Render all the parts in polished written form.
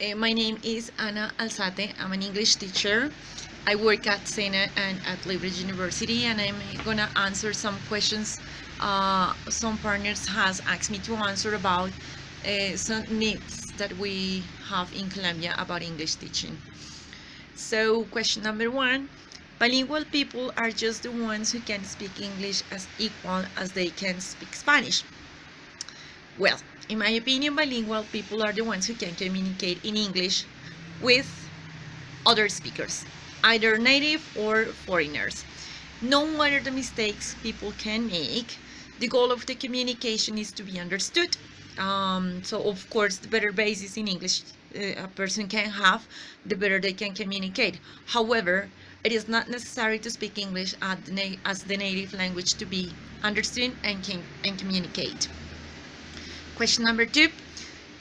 My name is Ana Alzate. I'm an English teacher. I work at Sena and at Leverage University, and I'm gonna answer some questions some partners has asked me to answer about some needs that we have in Colombia about English teaching. So, question number one: bilingual people are just the ones who can speak English as equal as they can speak Spanish. Well, in my opinion, bilingual people are the ones who can communicate in English with other speakers, either native or foreigners. No matter the mistakes people can make, the goal of the communication is to be understood. So, of course, the better basis in English a person can have, the better they can communicate. However, it is not necessary to speak English as the native language to be understood and communicate. Question number two: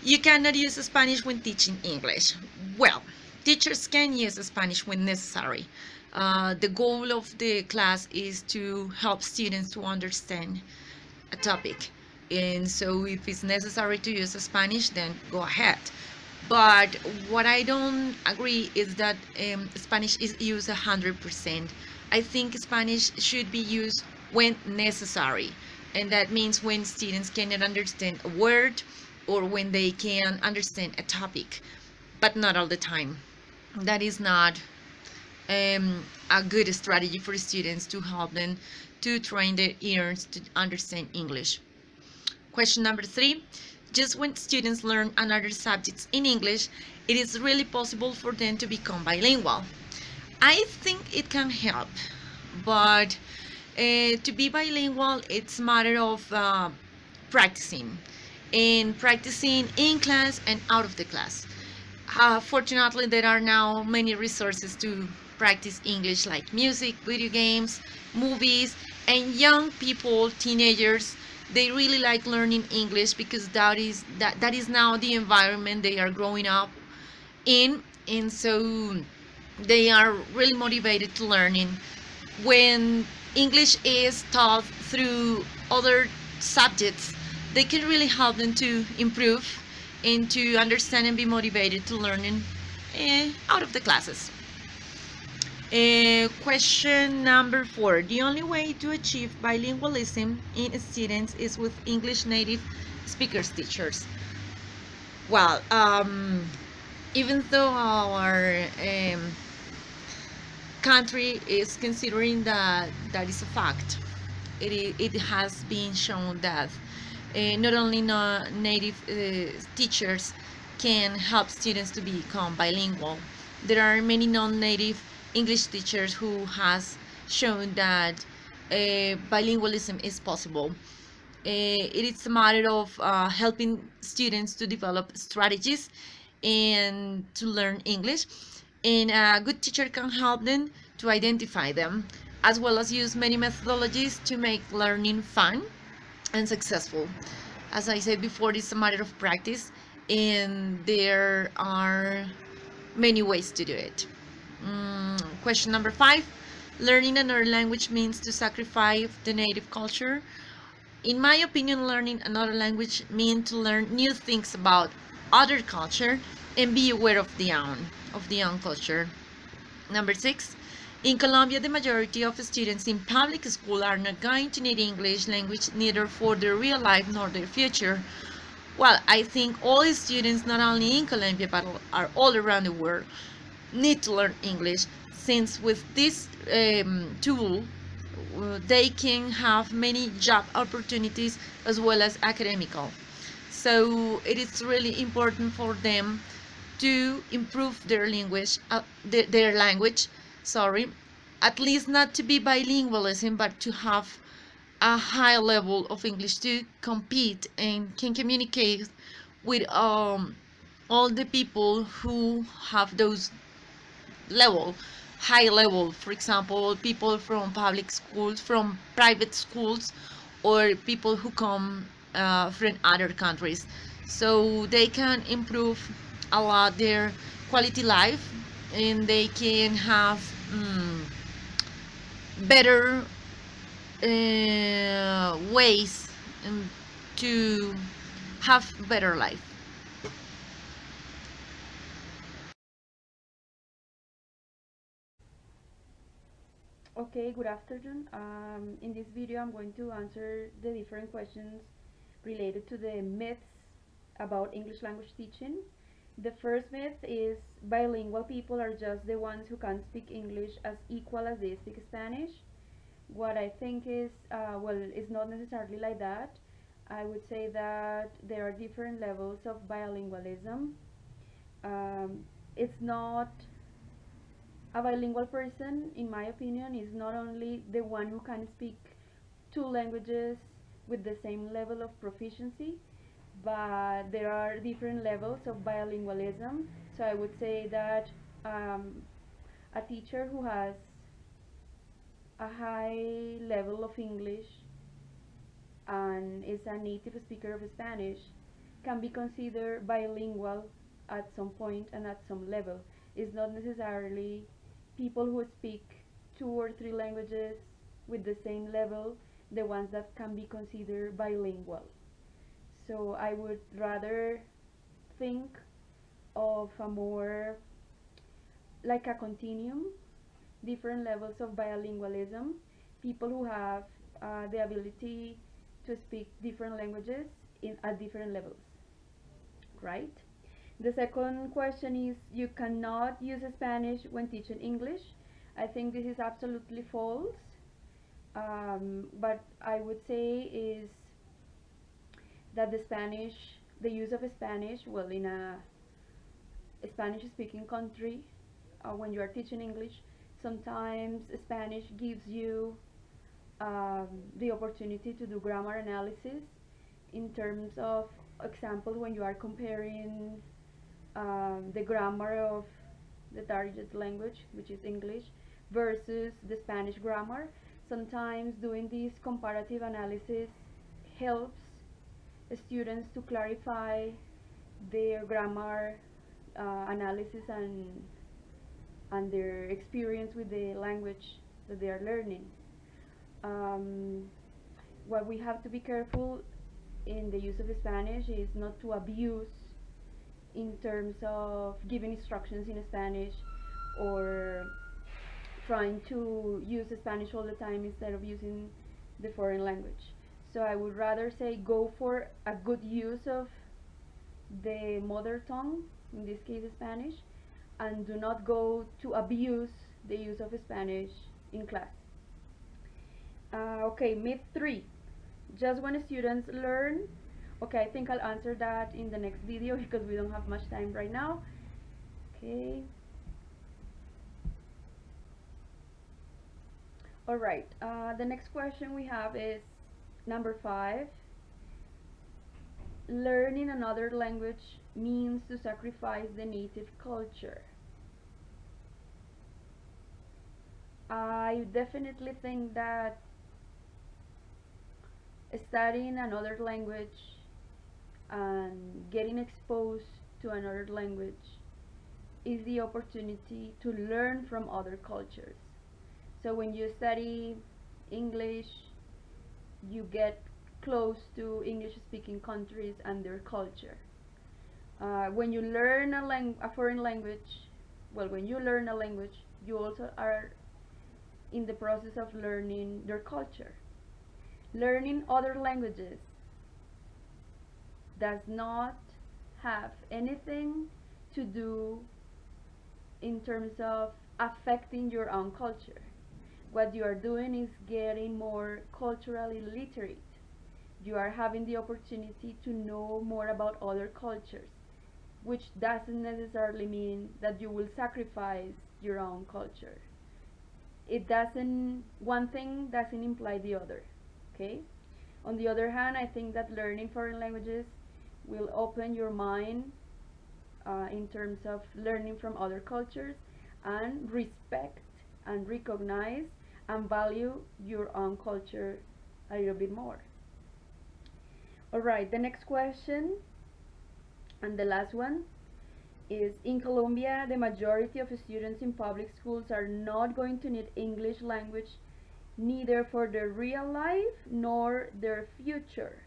you cannot use Spanish when teaching English. Well, teachers can use Spanish when necessary. The goal of the class is to help students to understand a topic. And so if it's necessary to use Spanish, then go ahead. But what I don't agree is that Spanish is used 100%. I think Spanish should be used when necessary. And that means when students cannot understand a word or when they can understand a topic, but not all the time. That is not a good strategy for students to help them to train their ears to understand English. Question number three: just when students learn another subjects in English, it is really possible for them to become bilingual. I think it can help, but to be bilingual, it's a matter of practicing, and practicing in class and out of the class. Fortunately, there are now many resources to practice English, like music, video games, movies, and young people, teenagers. They really like learning English because that is now the environment they are growing up in, and so they are really motivated to learning. When English is taught through other subjects, they can really help them to improve and to understand and be motivated to learning out of the classes. Question number four: the only way to achieve bilingualism in students is with English native speakers teachers. Well, even though our country is considering that that is a fact, it has been shown that not only native teachers can help students to become bilingual. There are many non-native English teachers who has shown that bilingualism is possible. It is a matter of helping students to develop strategies and to learn English, and a good teacher can help them to identify them, as well as use many methodologies to make learning fun and successful. As I said before, it's a matter of practice, and there are many ways to do it. Question number five: learning another language means to sacrifice the native culture. In my opinion, learning another language means to learn new things about other culture and be aware of the own culture. Number six: in Colombia, the majority of students in public school are not going to need English language neither for their real life nor their future. Well, I think all students, not only in Colombia but are all around the world, need to learn English, since with this tool they can have many job opportunities as well as academical. So it is really important for them to improve their language, their language, sorry, at least not to be bilingualism, but to have a high level of English to compete and can communicate with all the people who have those high level, for example, people from public schools, from private schools, or people who come from other countries. So they can improve a lot their quality life, and they can have better ways to have better life. Okay, good afternoon. In this video, I'm going to answer the different questions related to the myths about English language teaching. The first myth is bilingual people are just the ones who can speak English as equal as they speak Spanish. What I think is, well, it's not necessarily like that. I would say that there are different levels of bilingualism. It's not a bilingual person, in my opinion, is not only the one who can speak two languages with the same level of proficiency, but there are different levels of bilingualism. So I would say that um, a teacher who has a high level of English and is a native speaker of Spanish can be considered bilingual at some point and at some level. It's not necessarily people who speak two or three languages with the same level, the ones that can be considered bilingual. So I would rather think of a more like a continuum, different levels of bilingualism, people who have the ability to speak different languages at different levels, right? The second question is you cannot use Spanish when teaching English. I think this is absolutely false. But I would say is that the use of Spanish, well, in a Spanish-speaking country, when you are teaching English, sometimes Spanish gives you the opportunity to do grammar analysis in terms of example when you are comparing the grammar of the target language, which is English, versus the Spanish grammar. Sometimes doing this comparative analysis helps students to clarify their grammar analysis and their experience with the language that they are learning. Um, what we have to be careful in the use of Spanish is not to abuse in terms of giving instructions in Spanish or trying to use Spanish all the time instead of using the foreign language. So I would rather say go for a good use of the mother tongue, in this case Spanish, and do not go to abuse the use of Spanish in class. Okay, myth 3. Just when students learn, okay, I think I'll answer that in the next video because we don't have much time right now. Okay. Alright, the next question we have is number 5. Learning another language means to sacrifice the native culture. I definitely think that studying another language and getting exposed to another language is the opportunity to learn from other cultures. So when you study English, you get close to English speaking countries and their culture. When you learn a foreign language, well, when you learn a language, you also are in the process of learning their culture. Learning other languages does not have anything to do in terms of affecting your own culture. What you are doing is getting more culturally literate. You are having the opportunity to know more about other cultures, which doesn't necessarily mean that you will sacrifice your own culture. One thing doesn't imply the other, okay? On the other hand, I think that learning foreign languages will open your mind in terms of learning from other cultures and respect and recognize and value your own culture a little bit more. Alright, the next question and the last one is, in Colombia, the majority of students in public schools are not going to need English language neither for their real life nor their future.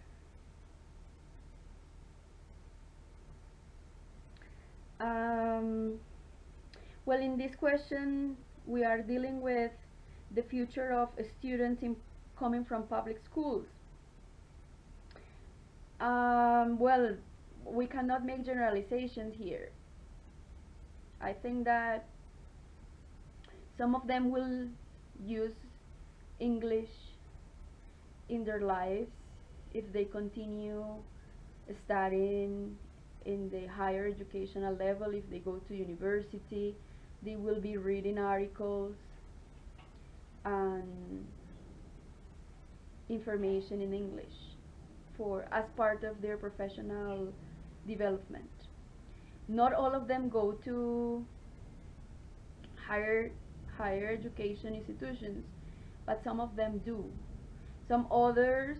Well, in this question, we are dealing with the future of students coming from public schools? Well, we cannot make generalizations here. I think that some of them will use English in their lives if they continue studying in the higher educational level. If they go to university, they will be reading articles and information in English for as part of their professional development. Not all of them go to higher higher education institutions, but some of them do. Some others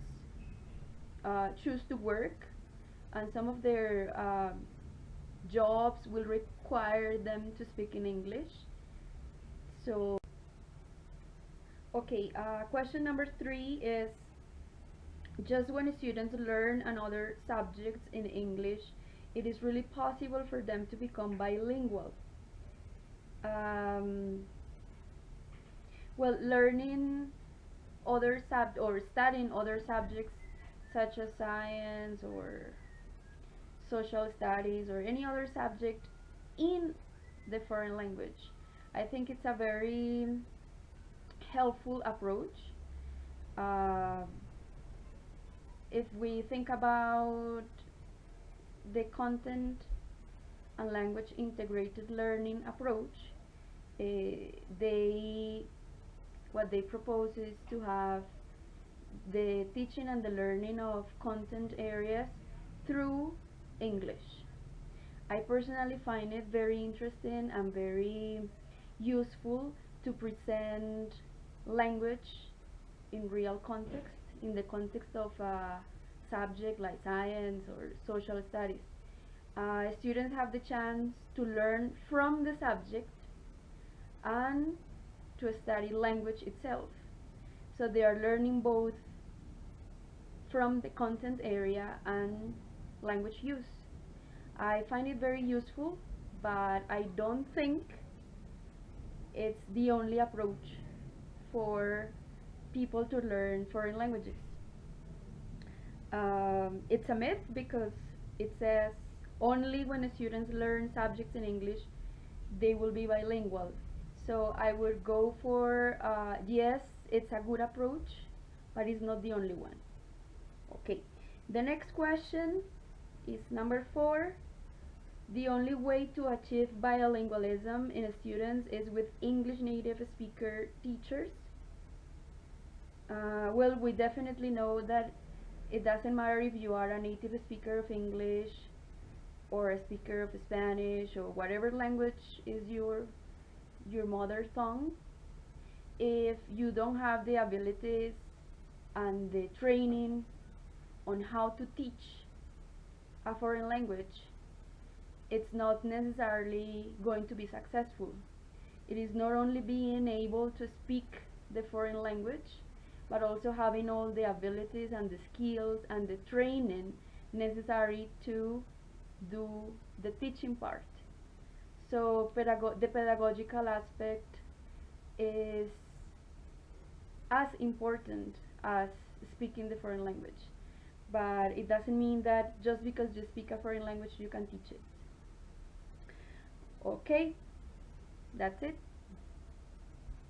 choose to work, and some of their jobs will require them to speak in English. So, okay, question number 3 is, just when students learn another subjects in English, it is really possible for them to become bilingual. Um, well, learning other or studying other subjects such as science or social studies or any other subject in the foreign language, I think it's a very helpful approach. Uh, if we think about the content and language integrated learning approach, they what they propose is to have the teaching and the learning of content areas through English. I personally find it very interesting and very useful to present language in real context, in the context of a subject like science or social studies. Students have the chance to learn from the subject and to study language itself. So they are learning both from the content area and language use. I find it very useful, but I don't think it's the only approach for people to learn foreign languages. It's a myth because it says only when students learn subjects in English they will be bilingual. So I would go for yes, it's a good approach, but it's not the only one. Okay, the next question is number 4. The only way to achieve bilingualism in students is with English native speaker teachers. Well, we definitely know that it doesn't matter if you are a native speaker of English or a speaker of Spanish or whatever language is your mother tongue. If you don't have the abilities and the training on how to teach a foreign language, it's not necessarily going to be successful. It is not only being able to speak the foreign language, but also having all the abilities and the skills and the training necessary to do the teaching part. So the pedagogical aspect is as important as speaking the foreign language. But it doesn't mean that just because you speak a foreign language you can teach it. Okay, that's it.